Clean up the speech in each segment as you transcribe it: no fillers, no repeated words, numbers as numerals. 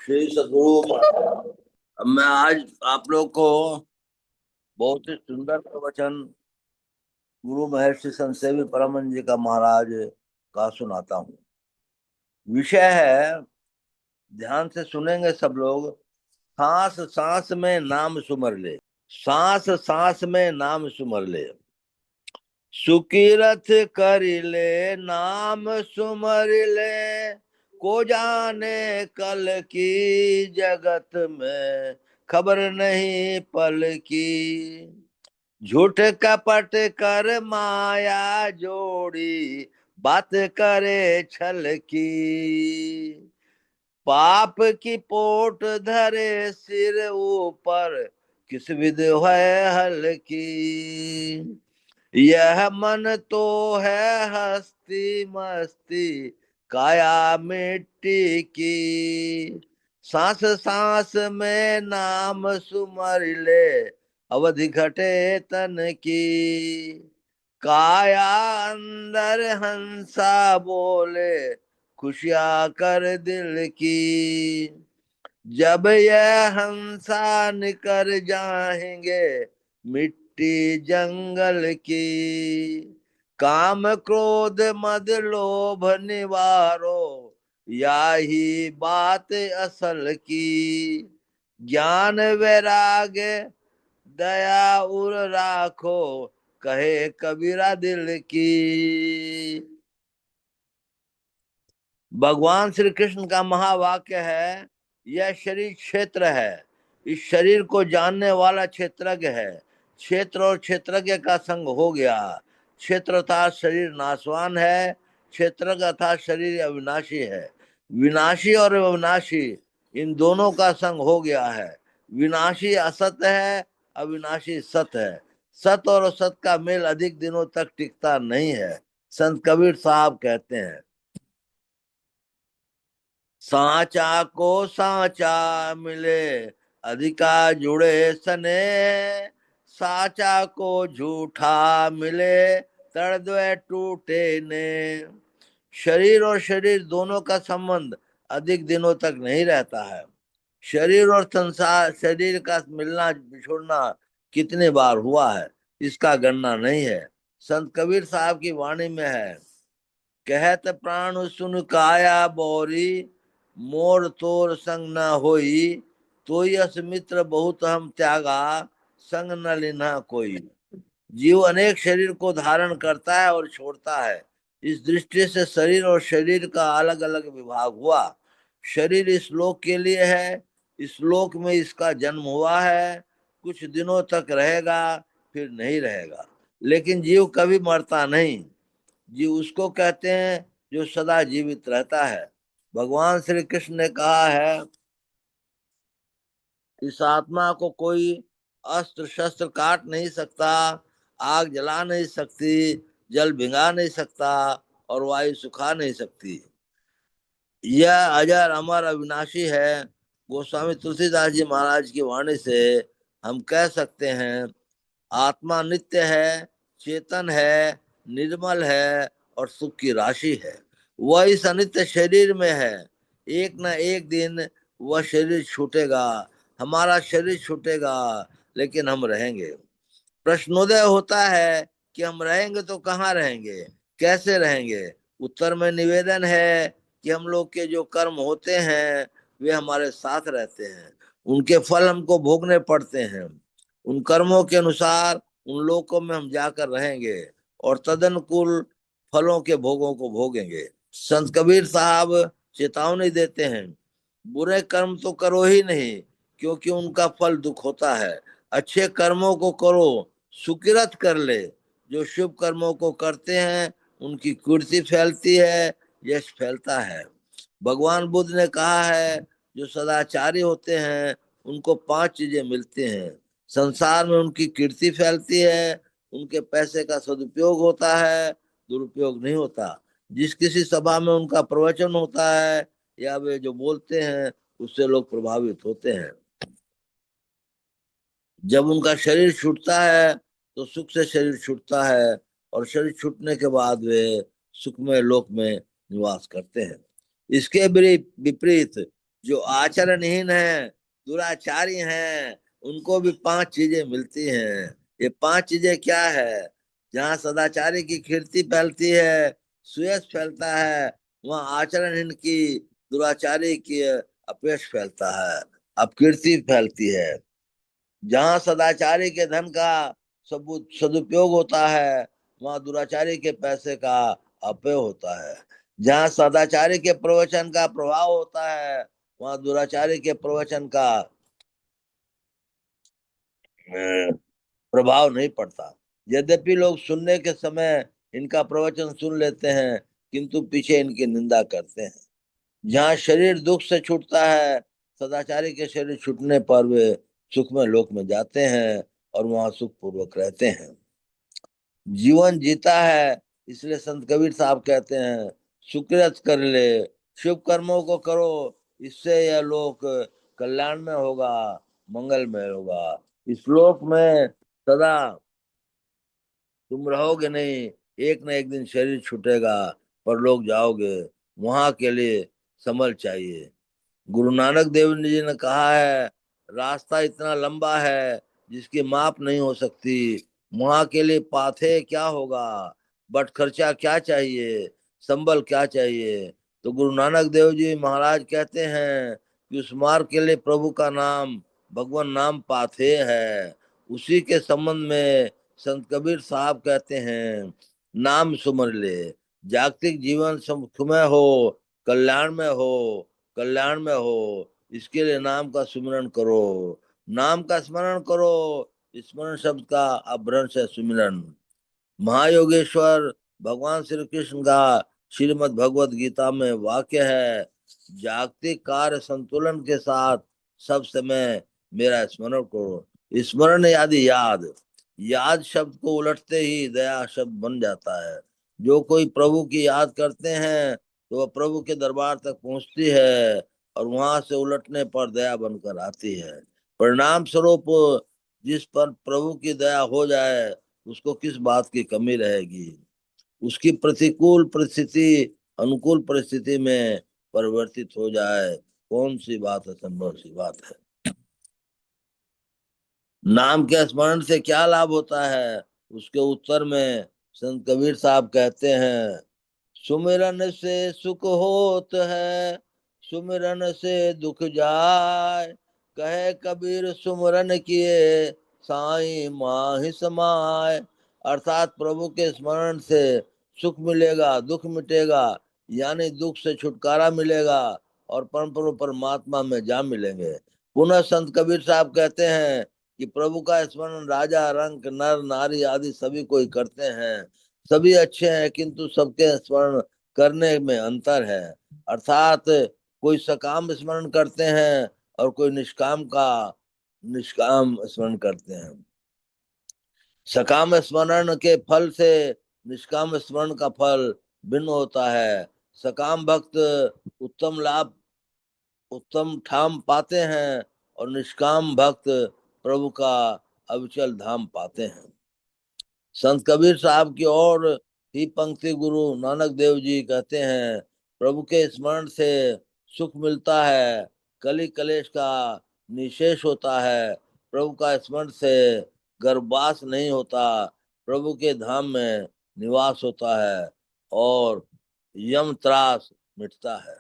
श्री सद्गुरु महाराज। अब मैं आज आप लोग को बहुत ही सुंदर प्रवचन गुरु महर्षि संत सेवी परमहंस जी का महाराज का सुनाता हूँ। विषय है, ध्यान से सुनेंगे सब लोग। सांस सांस में नाम सुमर ले, सांस सांस में नाम सुमर ले, सुकीरत कर ले नाम सुमर ले, को जाने कल की जगत में खबर नहीं पल की, झूठ कपट कर माया जोड़ी, बात करे छल की, पाप की पोट धरे सिर ऊपर, किस विध है हल की, यह मन तो है हस्ती मस्ती, काया मिट्टी की, सांस सांस में नाम सुमर ले, अवधि घटे तन की, काया अंदर हंसा बोले, खुशियां कर दिल की, जब यह हंसा निकर जाएंगे मिट्टी जंगल की, काम क्रोध मद लोभ निवारो, यही बात असल की, ज्ञान वैराग्य दया उर राखो, कहे कबीरा दिल की। भगवान श्री कृष्ण का महावाक्य है, यह शरीर क्षेत्र है, इस शरीर को जानने वाला क्षेत्रज्ञ है, क्षेत्र और क्षेत्रज्ञ का संग हो गया, क्षेत्र अर्थात शरीर नाशवान है, क्षेत्रज्ञ अर्थात शरीर अविनाशी है, विनाशी और अविनाशी इन दोनों का संग हो गया है, विनाशी असत है, अविनाशी सत है, सत और असत का मेल अधिक दिनों तक टिकता नहीं है। संत कबीर साहब कहते हैं, साचा को साचा मिले, अधिका जुड़े सने, साचा को झूठा मिले, तड़द्वय टूटे ने। शरीर और शरीर दोनों का संबंध अधिक दिनों तक नहीं रहता है। शरीर और संसार, शरीर का मिलना बिछुड़ना कितने बार हुआ है इसका गणना नहीं है। संत कबीर साहब की वाणी में है, कहत प्राण सुन काया बोरी, मोर तोर संग न होई, तो यस मित्र बहुत हम त्यागा, संग न लिन्हा कोई। जीव अनेक शरीर को धारण करता है और छोड़ता है, इस दृष्टि से शरीर और शरीर का अलग अलग विभाग हुआ। शरीर इस लोक के लिए है, इस लोक में इसका जन्म हुआ है, कुछ दिनों तक रहेगा फिर नहीं रहेगा, लेकिन जीव कभी मरता नहीं। जीव उसको कहते हैं जो सदा जीवित रहता है। भगवान श्री कृष्ण ने कहा है, इस आत्मा को कोई अस्त्र शस्त्र काट नहीं सकता, आग जला नहीं सकती, जल भिंगा नहीं सकता और वायु सुखा नहीं सकती। यह अजर अमर अविनाशी है। गोस्वामी तुलसीदास जी महाराज की वाणी से हम कह सकते हैं, आत्मा नित्य है, चेतन है, निर्मल है और सुख की राशि है। वह इस अनित्य शरीर में है, एक न एक दिन वह शरीर छूटेगा, हमारा शरीर छूटेगा, लेकिन हम रहेंगे। प्रश्नोदय होता है कि हम रहेंगे तो कहाँ रहेंगे, कैसे रहेंगे। उत्तर में निवेदन है कि हम लोग के जो कर्म होते हैं वे हमारे साथ रहते हैं, उनके फल हमको भोगने पड़ते हैं, उन कर्मों के अनुसार उन लोकों में हम जाकर रहेंगे और तदनुकूल फलों के भोगों को भोगेंगे। संत कबीर साहब चेतावनी देते हैं, बुरे कर्म तो करो ही नहीं, क्योंकि उनका फल दुख होता है। अच्छे कर्मों को करो, सुकिरत कर ले। जो शुभ कर्मों को करते हैं उनकी कीर्ति फैलती है, यश फैलता है। भगवान बुद्ध ने कहा है, जो सदाचारी होते हैं उनको 5 चीजें मिलती हैं। संसार में उनकी कीर्ति फैलती है, उनके पैसे का सदुपयोग होता है, दुरुपयोग नहीं होता। जिस किसी सभा में उनका प्रवचन होता है या वे जो बोलते हैं उससे लोग प्रभावित होते हैं। जब उनका शरीर छूटता है तो सुख से शरीर छूटता है और शरीर छूटने के बाद वे सुखमय लोक में निवास करते हैं। इसके विपरीत जो आचरणहीन है, दुराचारी हैं, उनको भी 5 चीजें मिलती हैं। ये 5 चीजें क्या है? जहाँ सदाचारी की कीर्ति फैलती है, सुयश फैलता है, वहाँ आचरणहीन की, दुराचारी की अपयश फैलता है, अपकीर्ति फैलती है। जहाँ सदाचारी के धन का सदुपयोग होता है, वहाँ दुराचारी के पैसे का अपव्यय होता है। जहाँ सदाचारी के प्रवचन का प्रभाव होता है, वहाँ दुराचारी के प्रवचन का प्रभाव नहीं पड़ता। यद्यपि लोग सुनने के समय इनका प्रवचन सुन लेते हैं, किंतु पीछे इनकी निंदा करते हैं। जहाँ शरीर दुख से छूटता है, सदाचारी के शरीर छूटने पर वे सुखमय लोक में जाते हैं और वहां सुख पूर्वक रहते हैं। जीवन जीता है, इसलिए संत कबीर साहब कहते हैं, सुकृत कर ले, शुभ कर्मों को करो, इससे यह लोक कल्याण में होगा, मंगल में होगा। इस लोक में सदा तुम रहोगे नहीं, एक न एक दिन शरीर छूटेगा, पर लोग जाओगे, वहां के लिए समझ चाहिए। गुरु नानक देव जी ने कहा है, रास्ता इतना लंबा है जिसकी माप नहीं हो सकती। वहां के लिए पाथे क्या होगा, बट खर्चा क्या चाहिए, संबल क्या चाहिए। तो गुरु नानक देव जी महाराज कहते हैं कि उस मार्ग के लिए प्रभु का नाम, भगवान नाम पाथे है। उसी के संबंध में संत कबीर साहब कहते हैं, नाम सुमर ले, जागतिक जीवन सुखमय हो, कल्याण में हो, कल्याण में हो, इसके लिए नाम का सुमिरन करो, नाम का स्मरण करो। स्मरण शब्द का अपभ्रंश है सुमिरन। महायोगेश्वर भगवान श्री कृष्ण का श्रीमद् भगवत गीता में वाक्य है, जागतिक कार्य संतुलन के साथ सब समय मेरा स्मरण करो। स्मरण याद, याद शब्द को उलटते ही दया शब्द बन जाता है। जो कोई प्रभु की याद करते हैं, तो वह प्रभु के दरबार तक पहुंचती है, और वहां से उलटने पर दया बनकर आती है। परिणाम स्वरूप जिस पर प्रभु की दया हो जाए, उसको किस बात की कमी रहेगी। उसकी प्रतिकूल परिस्थिति अनुकूल परिस्थिति में परिवर्तित हो जाए, कौन सी बात असंभव सी बात है। नाम के स्मरण से क्या लाभ होता है? उसके उत्तर में संत कबीर साहब कहते हैं, सुमिरन से सुख होत है, सुमिरन से दुख जाय, कहे कबीर सुमिरन किए, साईं माहि समाय। अर्थात प्रभु के स्मरण से सुख मिलेगा, दुख मिटेगा, यानी दुख से छुटकारा मिलेगा, और परम प्रभु परमात्मा में जा मिलेंगे। पुनः संत कबीर साहब कहते हैं कि प्रभु का स्मरण राजा, रंक, नर नारी आदि सभी कोई करते हैं, सभी अच्छे हैं, किंतु सबके स्मरण करने में अंतर है। अर्थात कोई सकाम स्मरण करते हैं और कोई निष्काम स्मरण करते हैं। सकाम स्मरण के फल से निष्काम स्मरण का फल भिन्न होता है। सकाम भक्त उत्तम लाभ, उत्तम ठाम पाते हैं, और निष्काम भक्त प्रभु का अविचल धाम पाते हैं। संत कबीर साहब की और ही पंक्ति गुरु नानक देव जी कहते हैं, प्रभु के स्मरण से सुख मिलता है, कली कलेश का निशेष होता है, प्रभु का स्मरण से गर्भवास नहीं होता, प्रभु के धाम में निवास होता है, और यम त्रास मिटता है।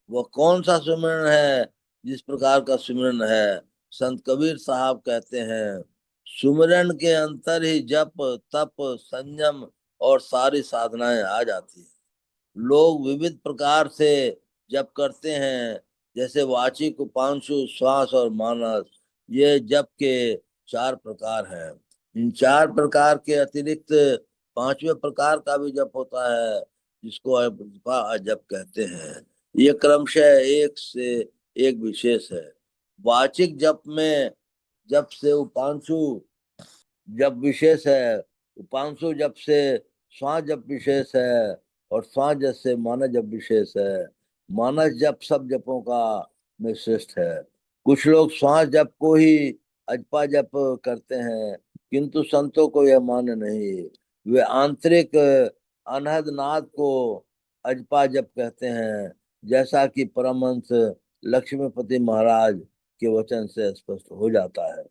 वह कौन सा सुमिरन है? जिस प्रकार का सुमिरन है, संत कबीर साहब कहते हैं, सुमिरन के अंतर ही जप, तप, संयम और सारी साधनाएं आ जाती हैं। लोग विविध प्रकार से जप करते हैं, जैसे वाचिक, उपांशु, श्वास और मानस। ये जप के 4 प्रकार हैं। इन 4 प्रकार के अतिरिक्त 5वें प्रकार का भी जप होता है, जिसको जप कहते हैं। ये क्रमशः एक से एक विशेष है। वाचिक जप में जप से उपांशु जप विशेष है, उपांशु जप से श्वास जप विशेष है, और श्वास जप से मानस जप विशेष है। मानस जप सब जपों का में श्रेष्ठ है। कुछ लोग श्वास जप को ही अजपा जप करते हैं, किंतु संतों को यह मान्य नहीं। वे आंतरिक अनहद नाद को अजपा जप कहते हैं, जैसा कि परमहंस लक्ष्मीपति महाराज के वचन से स्पष्ट हो जाता है।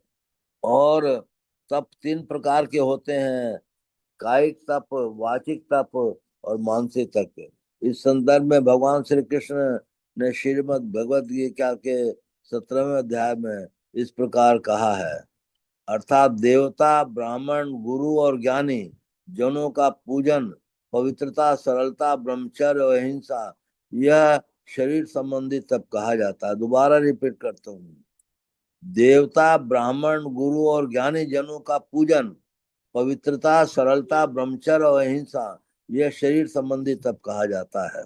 और तप तीन प्रकार के होते हैं, कायिक तप, वाचिक तप और मानसिक तप। इस संदर्भ में भगवान श्री कृष्ण ने श्रीमद् भगवद गीता के 17वें अध्याय में इस प्रकार कहा है, अर्थात देवता, ब्राह्मण, गुरु और ज्ञानी जनों का पूजन, पवित्रता, सरलता, ब्रह्मचर्य और अहिंसा, यह शरीर संबंधी तप कहा जाता है। दोबारा रिपीट करता हूँ, देवता, ब्राह्मण, गुरु और ज्ञानी जनों का पूजन, पवित्रता, सरलता, ब्रह्मचर्य और अहिंसा, यह शरीर संबंधी तप कहा जाता है।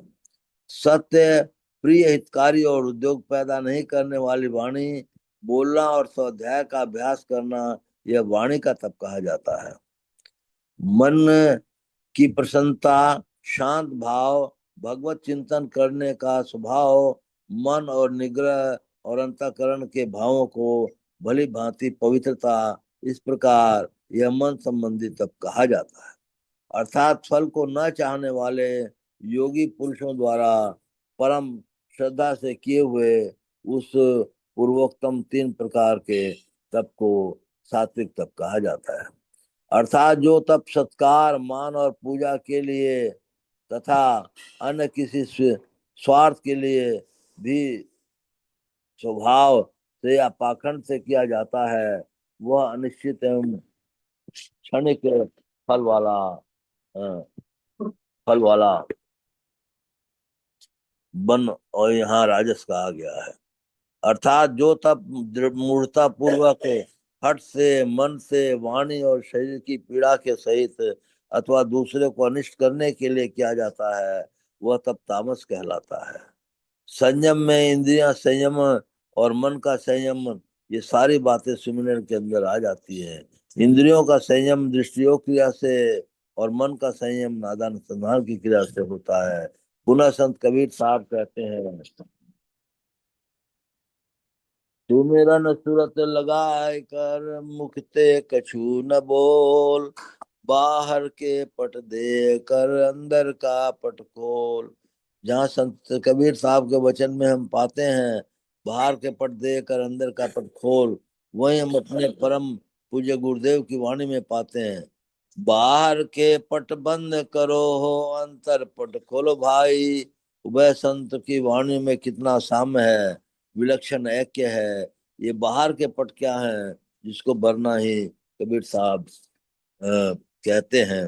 सत्य, प्रिय, हितकारी और उद्योग पैदा नहीं करने वाली वाणी बोलना और स्वाध्याय का अभ्यास करना, यह वाणी का तप कहा जाता है। मन की प्रसन्नता, शांत भाव, भगवत चिंतन करने का स्वभाव, मन और निग्रह और अंतःकरण के भावों को भली भांति पवित्रता, इस प्रकार यह मन संबंधी तप कहा जाता है। अर्थात फल को न चाहने वाले योगी पुरुषों द्वारा परम श्रद्धा से किए हुए उस पूर्वोक्तम तीन प्रकार के तप को सात्विक तप कहा जाता है। अर्थात जो तप सत्कार, मान और पूजा के लिए तथा अन्य किसी स्वार्थ के लिए भी स्वभाव से या पाखंड से किया जाता है, वह अनिश्चित एवं क्षणिक फल वाला अ, फल वाला बन और यहाँ राजस कहा गया है। अर्थात जो तप मूर्ता पूर्वक हठ से, मन से, वाणी और शरीर की पीड़ा के सहित अथवा दूसरे को अनिष्ट करने के लिए किया जाता है, वह तप तामस कहलाता है। संयम में इंद्रियां संयम और मन का संयम, ये सारी बातें सुमिरन के अंदर आ जाती है। इंद्रियों का संयम दृष्टियोग क्रिया से और मन का संयम नादान अनुसंधान की क्रिया से होता है। पुनः संत कबीर साहब कहते हैं, सुमिरन सुरत लगाए कर मुखते कछू न बोल, बाहर के पट दे कर अंदर का पट खोल। जहाँ संत कबीर साहब के वचन में हम पाते हैं बाहर के पट दे कर अंदर का पट खोल, वहीं हम अपने परम पूज्य गुरुदेव की वाणी में पाते हैं, बाहर के पट बंद करो हो अंतर पट खोलो भाई। उभय संत की वाणी में कितना साम्य है, विलक्षण ऐक्य है। ये बाहर के पट क्या है, जिसको भरना ही कबीर साहब कहते हैं,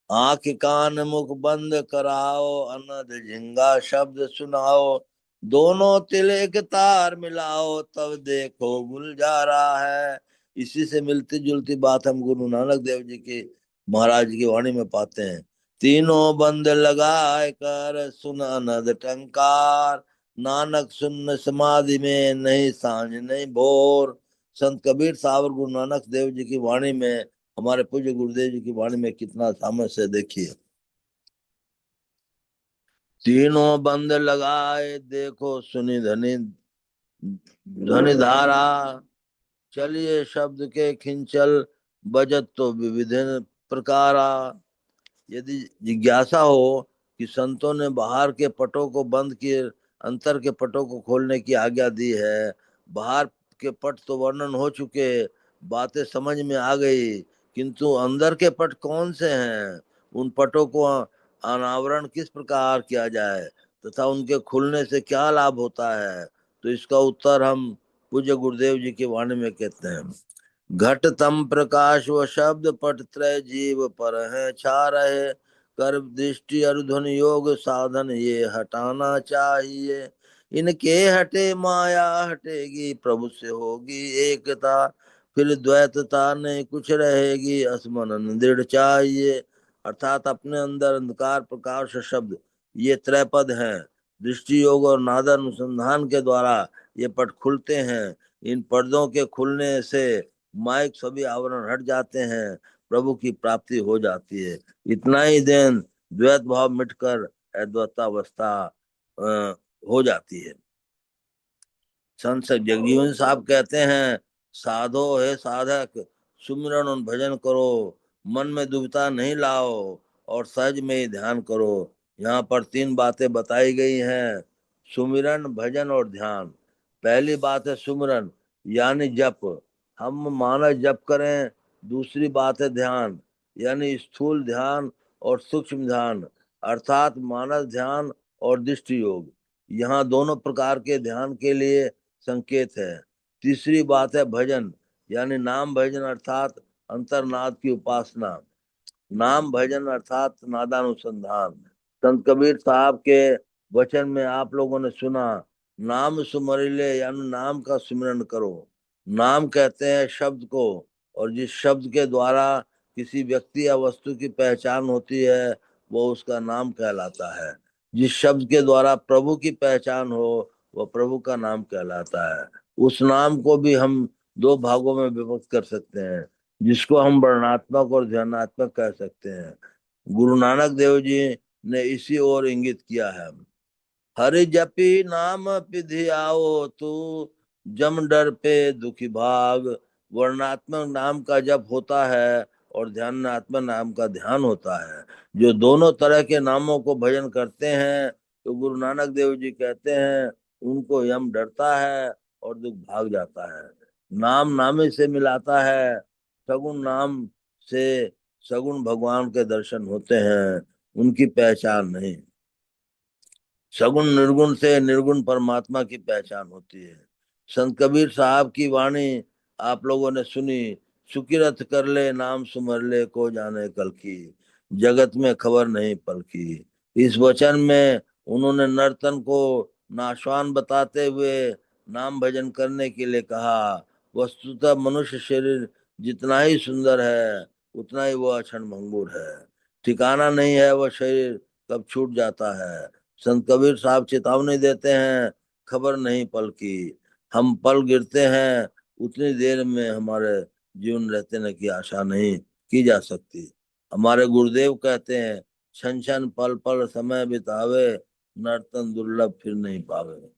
आंख कान मुख बंद कराओ, अनध झिंगा शब्द सुनाओ, दोनों तिल एक तार मिलाओ, तब देखो गुल जा रहा है। इसी से मिलती जुलती बात हम गुरु नानक देव जी की महाराज की वाणी में पाते हैं, तीनों बंद लगाए कर सुन अनद टंकार, नानक सुन समाधि में नहीं सांझ नहीं भोर। संत कबीर साहब और गुरु नानक देव जी की वाणी में, हमारे पूज्य गुरुदेव जी की वाणी में कितना सामर्थ्य है देखिए। तीनों बंद लगाए देखो सुनी धनी ध्वनि धारा, चलिए शब्द के खिंचल बजत तो विविध प्रकारा। यदि जिज्ञासा हो कि संतों ने बाहर के पटों को बंद किए अंतर के पटों को खोलने की आज्ञा दी है, बाहर के पट तो वर्णन हो चुके, बातें समझ में आ गई, किंतु अंदर के पट कौन से हैं, उन पटों को अनावरण किस प्रकार किया जाए तथा उनके खुलने से क्या लाभ होता है, तो इसका उत्तर हम पूज्य गुरुदेव जी की वाणी में कहते हैं, घट तम प्रकाश व शब्द पट त्रय जीव पर है छा रहे, कर दृष्टि अरुधन योग साधन ये हटाना चाहिए, इनके हटे माया हटेगी, प्रभु से होगी एकता, फिर द्वैतता नहीं कुछ रहेगी, असमनन दृढ़ चाहिए। अर्थात अपने अंदर अंधकार प्रकाश शब्द ये त्रैपद हैं, दृष्टि योग और नादा अनुसंधान के द्वारा ये पट खुलते हैं। इन पर्दों के खुलने से माइक सभी आवरण हट जाते हैं, प्रभु की प्राप्ति हो जाती है। इतना ही दिन द्वैत भाव मिटकर अद्वैतावस्था हो जाती है। संत जगजीवन साहब कहते हैं, साधो है साधक सुमिरन और भजन करो, मन में दुविधा नहीं लाओ और सहज में ही ध्यान करो। यहाँ पर तीन बातें बताई गई हैं, सुमिरन, भजन और ध्यान। पहली बात है सुमिरन यानी जप, हम मानस जप करें। दूसरी बात है ध्यान यानी स्थूल ध्यान और सूक्ष्म ध्यान, अर्थात मानस ध्यान और दृष्टि योग। यहाँ दोनों प्रकार के ध्यान के लिए संकेत है। तीसरी बात है भजन यानी नाम भजन, अर्थात अंतर्नाद की उपासना। नाम भजन अर्थात नादानुसंधान। संत कबीर साहब के वचन में आप लोगों ने सुना, नाम सुमरिले यानी नाम का सुमिरन करो। नाम कहते हैं शब्द को, और जिस शब्द के द्वारा किसी व्यक्ति या वस्तु की पहचान होती है वो उसका नाम कहलाता है। जिस शब्द के द्वारा प्रभु की पहचान हो वह प्रभु का नाम कहलाता है। उस नाम को भी हम दो भागों में विभक्त कर सकते हैं, जिसको हम वर्णनात्मक और ध्यानात्मक कह सकते हैं। गुरु नानक देव जी ने इसी ओर इंगित किया है। हरि जपी नाम पिधि आओ तू, जम डर पे दुखी भाग। वर्णात्मक नाम का जप होता है और ध्यानात्मक नाम का ध्यान होता है। जो दोनों तरह के नामों को भजन करते हैं तो गुरु नानक देव जी कहते हैं उनको यम डरता है और दुख भाग जाता है। नाम नामे से मिलाता है, सगुण नाम से सगुण भगवान के दर्शन होते हैं, उनकी पहचान नहीं। सगुण निर्गुण से निर्गुण परमात्मा की पहचान होती है। संत कबीर साहब की वाणी आप लोगों ने सुनी, सुकिरत कर ले नाम सुमर ले को जाने कल की, जगत में खबर नहीं पल की। इस वचन में उन्होंने नर्तन को नाशवान बताते हुए नाम भजन करने के लिए कहा। वस्तुतः मनुष्य शरीर जितना ही सुंदर है उतना ही वह क्षण भंगुर है, ठिकाना नहीं है वह शरीर कब छूट जाता है। संत कबीर साहब चेतावनी देते हैं, खबर नहीं पल की। हम पल गिरते हैं उतनी देर में हमारे जीवन रहते की आशा नहीं की जा सकती। हमारे गुरुदेव कहते हैं, क्षण क्षण पल पल समय बितावे, नर्तन दुर्लभ फिर नहीं पावे।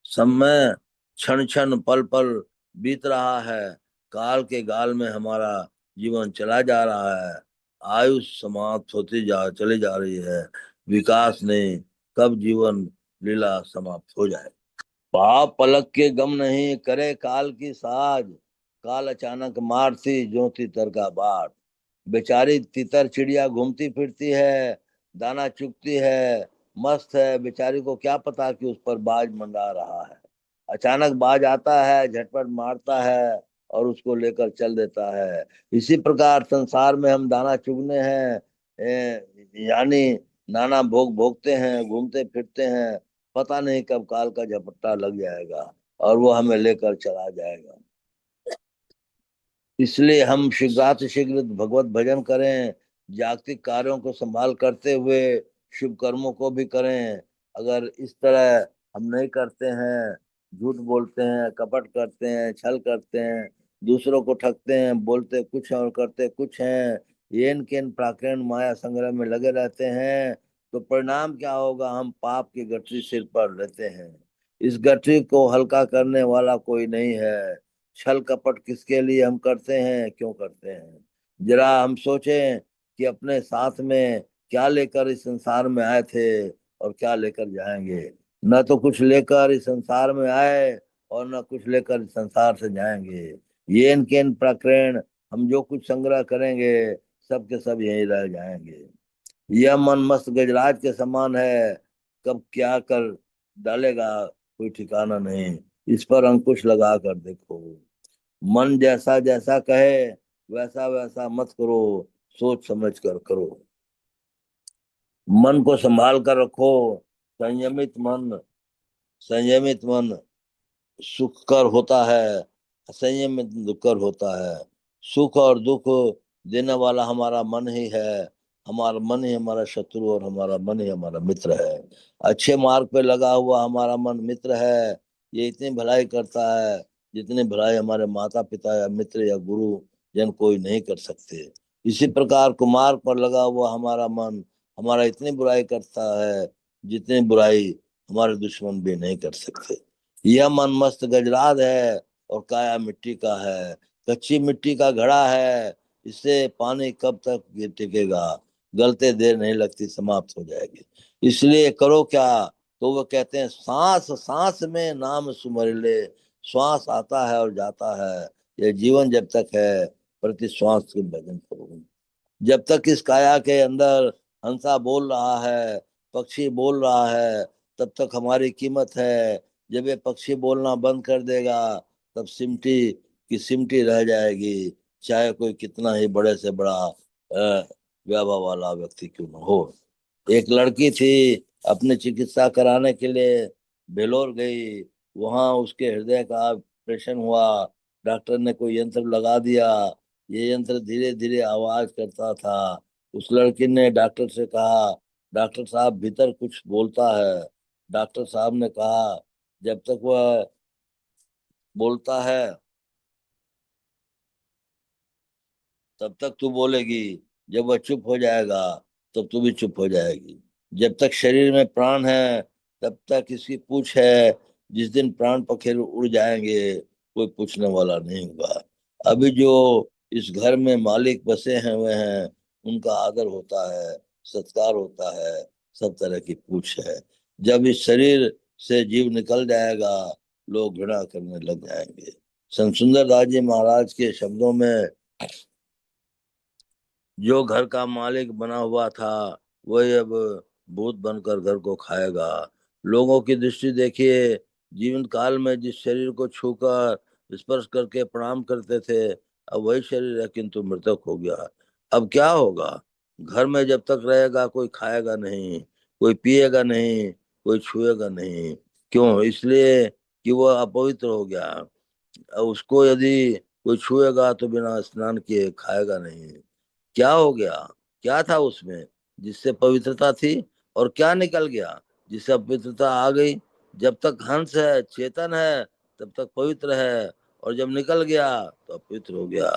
समय क्षण क्षण पल पल बीत रहा है, काल के गाल में हमारा जीवन चला जा रहा है। आयु समाप्त होती जा चली जा रही है, विकास नहीं, कब जीवन लीला समाप्त हो जाए। पाप पलक के गम नहीं, करे काल की साज। काल अचानक मारती जो तितर का बाट। बेचारी तितर चिड़िया घूमती फिरती है, दाना चुगती है, मस्त है। बेचारी को क्या पता कि उस पर बाज मंडरा रहा है। अचानक बाज आता है, झटपट मारता है और उसको लेकर चल देता है। इसी प्रकार संसार में हम दाना चुगने हैं, यानी नाना भोग भोगते हैं, घूमते फिरते हैं। पता नहीं कब काल का झपट्टा लग जाएगा और वो हमें लेकर चला जाएगा। इसलिए हम शीघ्राति शीघ्र भगवत भजन करें, जागतिक कार्यों को संभाल करते हुए शुभ कर्मों को भी करें। अगर इस तरह हम नहीं करते हैं, झूठ बोलते हैं, कपट करते हैं, छल करते हैं, दूसरों को ठगते हैं, बोलते कुछ और करते कुछ हैं, येन केन प्राकृण माया संग्रह में लगे रहते हैं, तो परिणाम क्या होगा? हम पाप की गठरी सिर पर लेते हैं। इस गठरी को हल्का करने वाला कोई नहीं है। छल कपट किसके लिए हम करते हैं, क्यों करते हैं? जरा हम सोचें कि अपने साथ में क्या लेकर इस संसार में आए थे और क्या लेकर जाएंगे। न तो कुछ लेकर इस संसार में आए और न कुछ लेकर इस संसार से जाएंगे। ये केन प्रकरण, हम जो कुछ संग्रह करेंगे सब के सब यहीं रह जाएंगे। यह मन मस्त गजराज के समान है, कब क्या कर डालेगा कोई ठिकाना नहीं। इस पर अंकुश लगा कर देखो। मन जैसा जैसा कहे वैसा वैसा मत करो, सोच समझ कर करो। मन को संभाल कर रखो। संयमित मन, संयमित मन सुखकर होता है, असंयमित दुखकर होता है। सुख और दुख देने वाला हमारा मन ही है। हमारा मन ही हमारा शत्रु और हमारा मन ही हमारा मित्र है। अच्छे मार्ग पे लगा हुआ हमारा मन मित्र है। ये इतनी भलाई करता है जितनी भलाई हमारे माता पिता या मित्र या गुरु जन कोई नहीं कर सकते। इसी प्रकार कुमार्ग पर लगा हुआ हमारा मन हमारा इतनी बुराई करता है जितनी बुराई हमारे दुश्मन भी नहीं कर सकते। यह मन मस्त गजराज है और काया मिट्टी का है, कच्ची मिट्टी का घड़ा है। इससे पानी कब तक टिकेगा? गलते देर नहीं लगती, समाप्त हो जाएगी। इसलिए करो क्या? तो वो कहते हैं सांस सांस में नाम सुमर ले, श्वास आता है और जाता है, ये जीवन जब तक है प्रति श्वास के भजन करो। जब तक इस काया के अंदर हंसा बोल रहा है, पक्षी बोल रहा है, तब तक हमारी कीमत है। जब ये पक्षी बोलना बंद कर देगा, तब सिमटी की सिमटी रह जाएगी, चाहे कोई कितना ही बड़े से बड़ा वैभव वाला व्यक्ति क्यों न हो। एक लड़की थी, अपने चिकित्सा कराने के लिए बेलोर गई। वहां उसके हृदय का ऑपरेशन हुआ। डॉक्टर ने कोई यंत्र लगा दिया। ये यंत्र धीरे धीरे आवाज करता था। उस लड़की ने डॉक्टर से कहा, डॉक्टर साहब भीतर कुछ बोलता है। डॉक्टर साहब ने कहा, जब तक वह बोलता है तब तक तू बोलेगी, जब वह चुप हो जाएगा तब तू भी चुप हो जाएगी। जब तक शरीर में प्राण है तब तक इसकी पूछ है। जिस दिन प्राण पखेरु उड़ जाएंगे, कोई पूछने वाला नहीं होगा। अभी जो इस घर में मालिक बसे हैं वे हैं, उनका आदर होता है, सत्कार होता है, सब तरह की पूछ है। जब इस शरीर से जीव निकल जाएगा, लोग घृणा करने लग जाएंगे। संत सुंदरदास जी महाराज के शब्दों में, जो घर का मालिक बना हुआ था वही अब भूत बनकर घर को खाएगा। लोगों की दृष्टि देखिए, जीवन काल में जिस शरीर को छूकर स्पर्श करके प्रणाम करते थे, अब वही शरीर है किंतु मृतक हो गया। अब क्या होगा? घर में जब तक रहेगा कोई खाएगा नहीं, कोई पिएगा नहीं, कोई छुएगा नहीं। क्यों? इसलिए कि वह अपवित्र हो गया। अब उसको यदि कोई छुएगा तो बिना स्नान किए खाएगा नहीं। क्या हो गया? क्या था उसमें जिससे पवित्रता थी, और क्या निकल गया जिससे अपवित्रता आ गई? जब तक हंस है, चेतन है, तब तक पवित्र है, और जब निकल गया तो अपवित्र हो गया।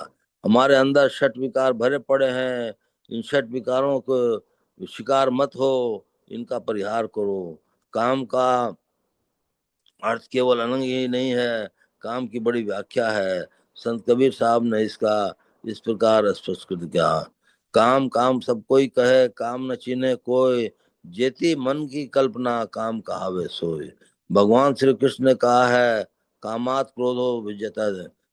हमारे अंदर षट विकार भरे पड़े हैं। इन षट विकारों को शिकार मत हो, इनका परिहार करो। काम का अर्थ केवल अनंग ही नहीं है, काम की बड़ी व्याख्या है। संत कबीर साहब ने इसका इस प्रकार स्पष्ट कर दिया, काम काम सब कोई कहे, काम न चीने कोई, जेती मन की कल्पना, काम कहावे सोए। भगवान श्री कृष्ण ने कहा है, कामात क्रोधो विजयता,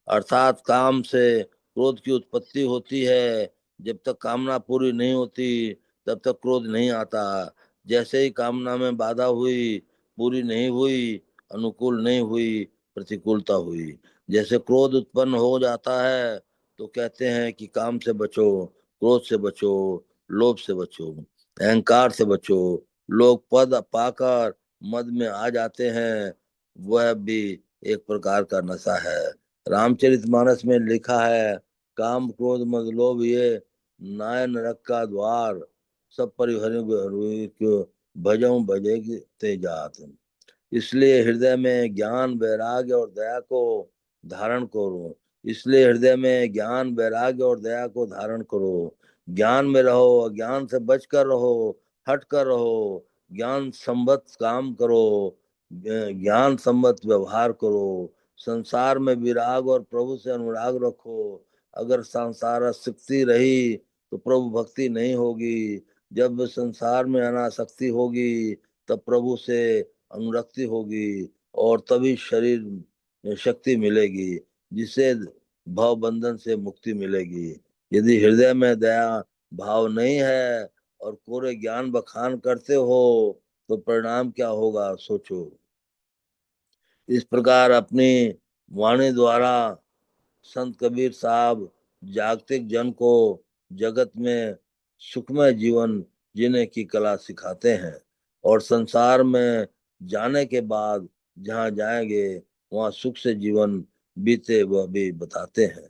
अर्थात काम से क्रोध की उत्पत्ति होती है। जब तक कामना पूरी नहीं होती तब तक क्रोध नहीं आता। जैसे ही कामना में बाधा हुई, पूरी नहीं हुई, अनुकूल नहीं हुई, प्रतिकूलता हुई, जैसे क्रोध उत्पन्न हो जाता है, तो कहते हैं कि काम से बचो, क्रोध से बचो, लोभ से बचो, अहंकार से बचो। लोग पद पाकर मद में आ जाते हैं, वह भी एक प्रकार का नशा है। रामचरितमानस में लिखा है, काम क्रोध मद लोभ ये नाय नरक का द्वार, सब परिहर भजऊ भजेगी ते जात। इसलिए हृदय में ज्ञान वैराग्य और दया को धारण करो। इसलिए हृदय में ज्ञान वैराग्य और दया को धारण करो। ज्ञान में रहो, अज्ञान से बचकर रहो, हट कर रहो। ज्ञान संबत काम करो, ज्ञान संबत व्यवहार करो। संसार में विराग और प्रभु से अनुराग रखो। अगर संसार आसक्ति रही तो प्रभु भक्ति नहीं होगी। जब संसार में अनासक्ति होगी तब प्रभु से अनुरक्ति होगी, और तभी शरीर शक्ति मिलेगी, जिससे भव बंधन से मुक्ति मिलेगी। यदि हृदय में दया भाव नहीं है और कोरे ज्ञान बखान करते हो, तो परिणाम क्या होगा सोचो। इस प्रकार अपनी वाणी द्वारा संत कबीर साहब जागतिक जन को जगत में सुखमय जीवन जीने की कला सिखाते हैं, और संसार में जाने के बाद जहाँ जाएंगे वहाँ सुख से जीवन बीते वह भी बताते हैं।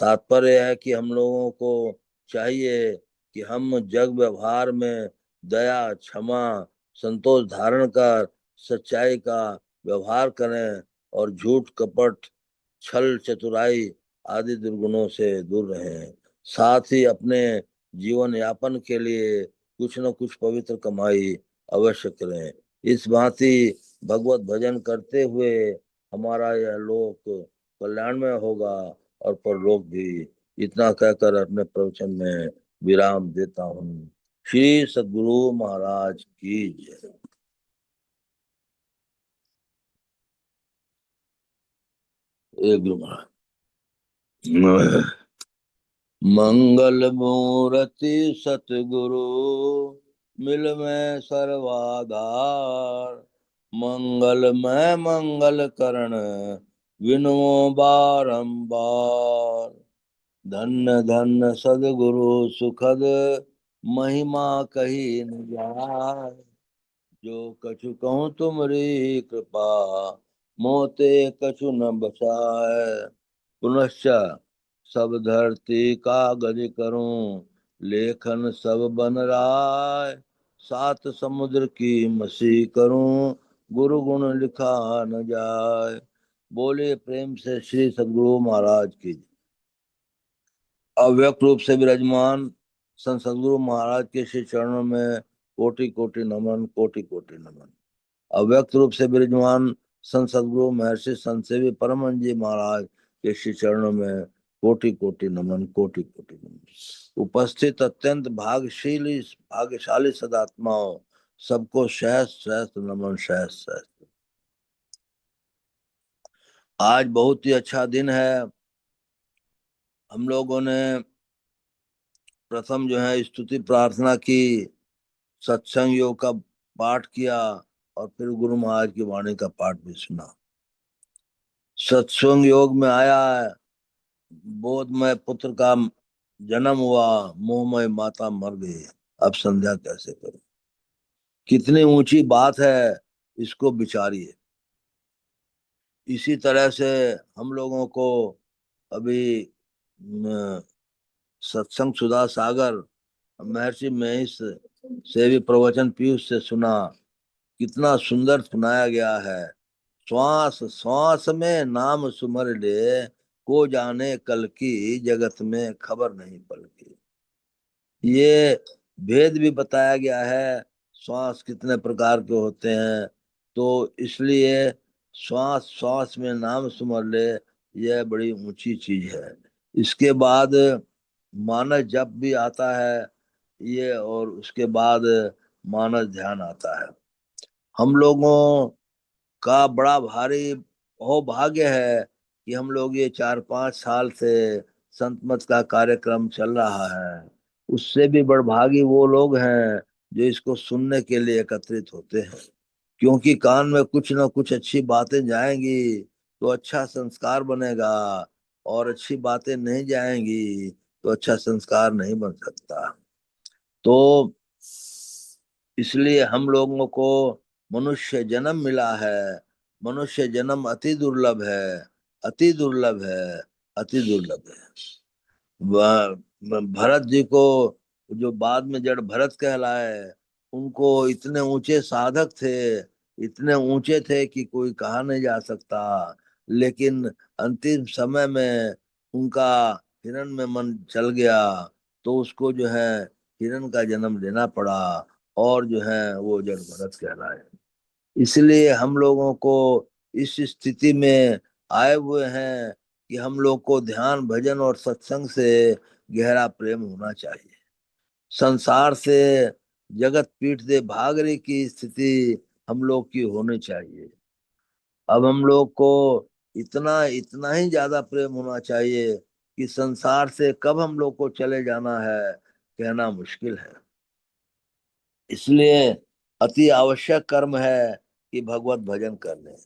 तात्पर्य है कि हम लोगों को चाहिए कि हम जग व्यवहार में दया, क्षमा, संतोष धारण कर सच्चाई का व्यवहार करें, और झूठ, कपट, छल, चतुराई आदि दुर्गुणों से दूर रहें। साथ ही अपने जीवन यापन के लिए कुछ न कुछ पवित्र कमाई अवश्य करें। इस भांति भगवत भजन करते हुए हमारा यह लोक कल्याणमय होगा और परलोक भी। इतना कहकर अपने प्रवचन में विराम देता हूँ। श्री सद्गुरु महाराज की जय। एक मंगल मूर्ति सतगुरु मिल में सर्वाधार, मंगलमय मंगल करण विनो बारंबार। धन्य धन्य सदगुरु सुखद महिमा कही न जाय, जो कछु कहूँ तुमरी कृपा मोते कछु न बचाए। पुनश्च सब धरती कागज करूं लेखन सब बन राय, सात समुद्र की मसी करूं गुरु गुण लिखा न जाए। बोले प्रेम से श्री सद्गुरु महाराज की। अव्यक्त रूप से विराजमान संत सद्गुरु महाराज के श्री चरणों में कोटि कोटि नमन, कोटि कोटि नमन। अव्यक्त रूप से विराजमान संत सद्गुरु महर्षि संत सेवी परमहंस जी महाराज के श्री चरणों में कोटि कोटि नमन, कोटि कोटि नमन। उपस्थित अत्यंत भाग्यशीली भाग्यशाली सदात्माओं, सबको सहस्त्र सहस्त्र नमन, सहस्त्र सहस्त्र। आज बहुत ही अच्छा दिन है। हम लोगों ने प्रथम जो है स्तुति प्रार्थना की, सत्संग योग का पाठ किया और फिर गुरु महाराज की वाणी का पाठ भी सुना। सत्संग योग में आया है, बोधमय पुत्र का जन्म हुआ, मोहमय माता मर गई, अब संध्या कैसे करूं। कितनी ऊंची बात है, इसको विचारिए। इसी तरह से हम लोगों को अभी सत्संग सुधा सागर महर्षि महेश से भी प्रवचन पीयूष से सुना, कितना सुंदर सुनाया गया है। श्वास श्वास में नाम सुमर ले, को जाने कल की जगत में खबर नहीं पल की। ये भेद भी बताया गया है, श्वास कितने प्रकार के होते हैं। तो इसलिए श्वास श्वास में नाम सुमर ले, यह बड़ी ऊंची चीज है। इसके बाद मानस जप भी आता है ये, और उसके बाद मानस ध्यान आता है। हम लोगों का बड़ा भारी भाग्य है कि हम लोग ये 4-5 साल से संत मत का कार्यक्रम चल रहा है। उससे भी बड़भागी वो लोग हैं जो इसको सुनने के लिए एकत्रित होते हैं, क्योंकि कान में कुछ ना कुछ अच्छी बातें जाएंगी तो अच्छा संस्कार बनेगा, और अच्छी बातें नहीं जाएंगी तो अच्छा संस्कार नहीं बन सकता। तो इसलिए हम लोगों को मनुष्य जन्म मिला है। मनुष्य जन्म अति दुर्लभ है, अति दुर्लभ है, अति दुर्लभ है। भरत जी को, जो बाद में जड़ भरत कहलाए, उनको इतने ऊंचे साधक थे, इतने ऊंचे थे कि कोई कहा नहीं जा सकता। लेकिन अंतिम समय में उनका हिरण में मन चल गया, तो उसको जो है हिरण का जन्म लेना पड़ा, और जो है वो जड़ भरत कहलाए। इसलिए हम लोगों को इस स्थिति में आए हुए हैं कि हम लोग को ध्यान भजन और सत्संग से गहरा प्रेम होना चाहिए। संसार से, जगत पीठ दे भाग रही की स्थिति हम लोग की होनी चाहिए। अब हम लोग को इतना इतना ही ज्यादा प्रेम होना चाहिए कि संसार से कब हम लोग को चले जाना है कहना मुश्किल है। इसलिए अति आवश्यक कर्म है कि भगवत भजन कर लें।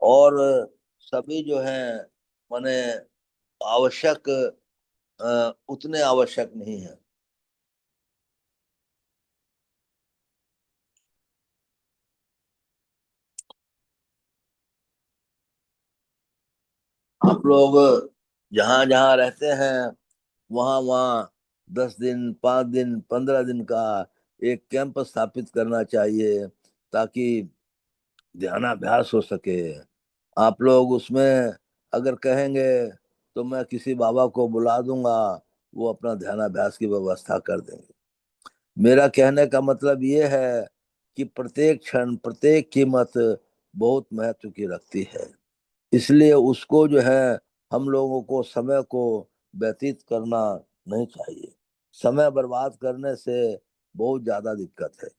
और सभी जो है माने आवश्यक, उतने आवश्यक नहीं है। आप लोग जहाँ जहाँ रहते हैं वहाँ वहाँ 10 दिन, 5 दिन, 15 दिन का एक कैंप स्थापित करना चाहिए, ताकि ध्यानाभ्यास हो सके। आप लोग उसमें अगर कहेंगे तो मैं किसी बाबा को बुला दूंगा, वो अपना ध्यानाभ्यास की व्यवस्था कर देंगे। मेरा कहने का मतलब ये है कि प्रत्येक क्षण, प्रत्येक कीमत बहुत महत्व की रखती है। इसलिए उसको जो है हम लोगों को समय को व्यतीत करना नहीं चाहिए। समय बर्बाद करने से बहुत ज्यादा दिक्कत है।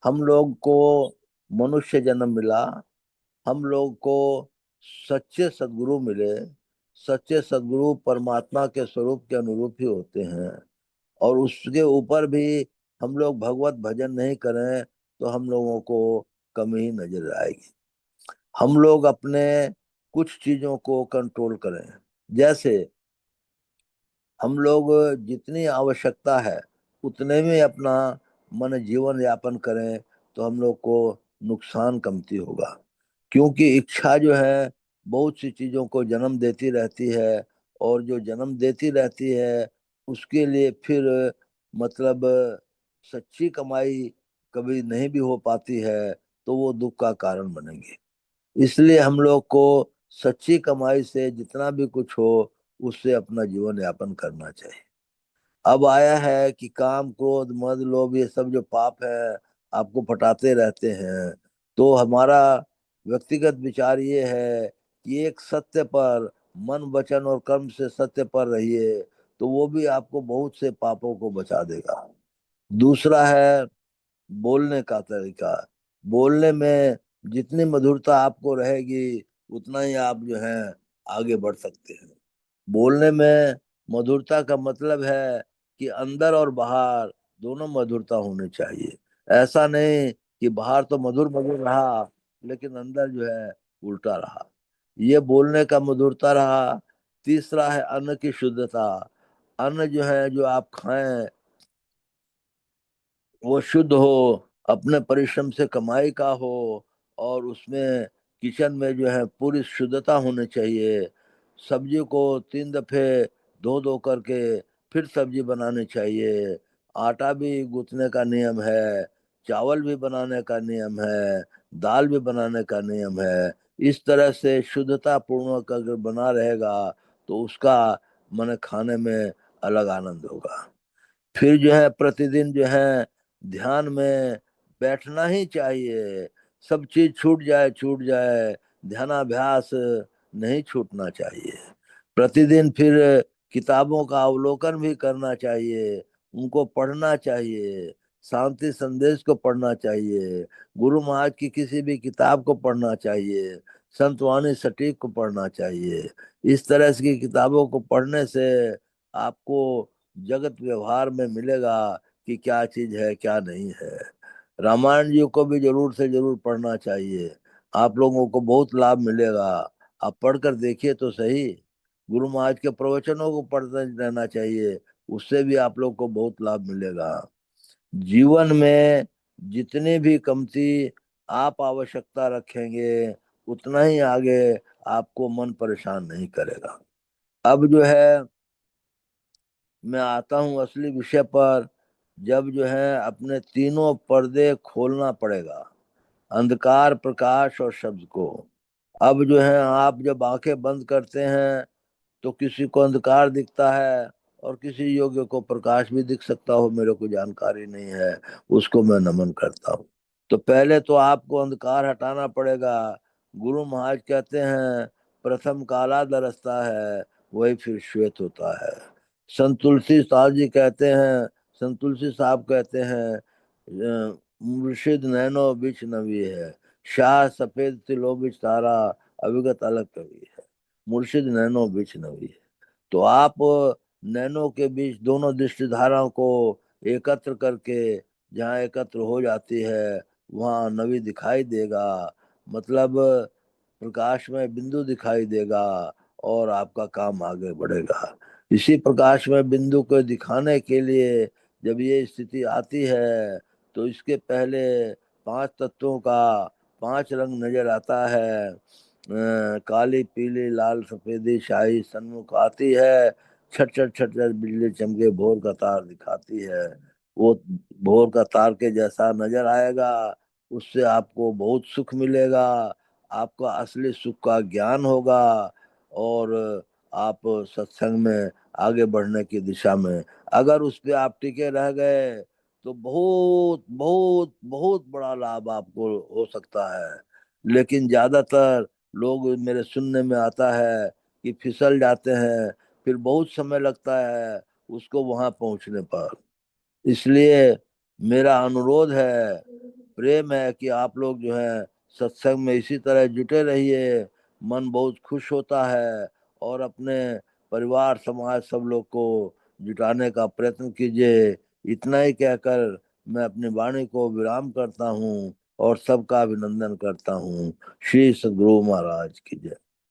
हम लोग को मनुष्य जन्म मिला, हम लोग को सच्चे सदगुरु मिले। सच्चे सदगुरु परमात्मा के स्वरूप के अनुरूप ही होते हैं। और उसके ऊपर भी हम लोग भगवत भजन नहीं करें तो हम लोगों को कमी ही नजर आएगी। हम लोग अपने कुछ चीजों को कंट्रोल करें। जैसे हम लोग जितनी आवश्यकता है उतने में अपना मन जीवन यापन करें तो हम लोग को नुकसान कमती होगा। क्योंकि इच्छा जो है बहुत सी चीजों को जन्म देती रहती है। और जो जन्म देती रहती है उसके लिए फिर मतलब सच्ची कमाई कभी नहीं भी हो पाती है तो वो दुख का कारण बनेगी। इसलिए हम लोग को सच्ची कमाई से जितना भी कुछ हो उससे अपना जीवन यापन करना चाहिए। अब आया है कि काम क्रोध मद लोभ ये सब जो पाप है आपको पटाते रहते हैं। तो हमारा व्यक्तिगत विचार ये है कि एक सत्य पर मन वचन और कर्म से सत्य पर रहिए तो वो भी आपको बहुत से पापों को बचा देगा। दूसरा है बोलने का तरीका। बोलने में जितनी मधुरता आपको रहेगी उतना ही आप जो है आगे बढ़ सकते हैं। बोलने में मधुरता का मतलब है कि अंदर और बाहर दोनों मधुरता होनी चाहिए। ऐसा नहीं कि बाहर तो मधुर मधुर रहा लेकिन अंदर जो है उल्टा रहा। ये बोलने का मधुरता रहा। तीसरा है अन्न की शुद्धता। अन्न जो है जो आप खाएं वो शुद्ध हो, अपने परिश्रम से कमाई का हो। और उसमें किचन में जो है पूरी शुद्धता होनी चाहिए। सब्जी को 3 दफे धो धो करके फिर सब्जी बनानी चाहिए। आटा भी गूंथने का नियम है। चावल भी बनाने का नियम है। दाल भी बनाने का नियम है। इस तरह से शुद्धता पूर्वक अगर बना रहेगा तो उसका मन खाने में अलग आनंद होगा। फिर जो है प्रतिदिन जो है ध्यान में बैठना ही चाहिए। सब चीज छूट जाए छूट जाए, ध्यानाभ्यास नहीं छूटना चाहिए। प्रतिदिन फिर किताबों का अवलोकन भी करना चाहिए। उनको पढ़ना चाहिए। शांति संदेश को पढ़ना चाहिए। गुरु महाराज की किसी भी किताब को पढ़ना चाहिए। संत वाणी सटीक को पढ़ना चाहिए। इस तरह की किताबों को पढ़ने से आपको जगत व्यवहार में मिलेगा कि क्या चीज है क्या नहीं है। रामायण जी को भी जरूर से जरूर पढ़ना चाहिए। आप लोगों को बहुत लाभ मिलेगा। आप पढ़कर देखिए तो सही। गुरु महाराज के प्रवचनों को पढ़ते रहना चाहिए। उससे भी आप लोग को बहुत लाभ मिलेगा। जीवन में जितनी भी कमती आप आवश्यकता रखेंगे उतना ही आगे आपको मन परेशान नहीं करेगा। अब जो है मैं आता हूँ असली विषय पर। जब जो है अपने तीनों पर्दे खोलना पड़ेगा, अंधकार प्रकाश और शब्द को। अब जो है आप जब आंखें बंद करते हैं तो किसी को अंधकार दिखता है और किसी योग्य को प्रकाश भी दिख सकता हो, मेरे को जानकारी नहीं है। उसको मैं नमन करता हूँ। तो पहले तो आपको अंधकार हटाना पड़ेगा। गुरु महाराज कहते हैं प्रथम काला दरसता है वही फिर श्वेत होता है। संत तुलसी साहब जी कहते हैं, संत तुलसी साहब कहते हैं मुर्शिद नैनो बिच नवी है, शाह सफेद तिलो बिच तारा, अविगत अलग कवि है। मुर्शिद नैनो बीच नवी है। तो आप नैनो के बीच दोनों दृष्टि धाराओं को एकत्र करके जहाँ एकत्र हो जाती है वहाँ नवी दिखाई देगा। मतलब प्रकाश में बिंदु दिखाई देगा और आपका काम आगे बढ़ेगा। इसी प्रकाश में बिंदु को दिखाने के लिए जब ये स्थिति आती है तो इसके पहले 5 तत्वों का 5 रंग नजर आता है। काली पीली लाल सफेदी शाही सन्मुख आती है। छट छट छट छट बिजली चमके भोर का तार दिखाती है। वो भोर का तार के जैसा नजर आएगा। उससे आपको बहुत सुख मिलेगा। आपका असली सुख का ज्ञान होगा। और आप सत्संग में आगे बढ़ने की दिशा में अगर उस पे आप टिके रह गए तो बहुत बहुत बहुत बड़ा लाभ आपको हो सकता है। लेकिन ज्यादातर लोग मेरे सुनने में आता है कि फिसल जाते हैं, फिर बहुत समय लगता है उसको वहां पहुंचने पर। इसलिए मेरा अनुरोध है, प्रेम है कि आप लोग जो है सत्संग में इसी तरह जुटे रहिए। मन बहुत खुश होता है। और अपने परिवार समाज सब लोग को जुटाने का प्रयत्न कीजिए। इतना ही कहकर मैं अपनी वाणी को विराम करता हूँ और सबका अभिनंदन करता हूँ। श्री सद्गुरु महाराज की जय।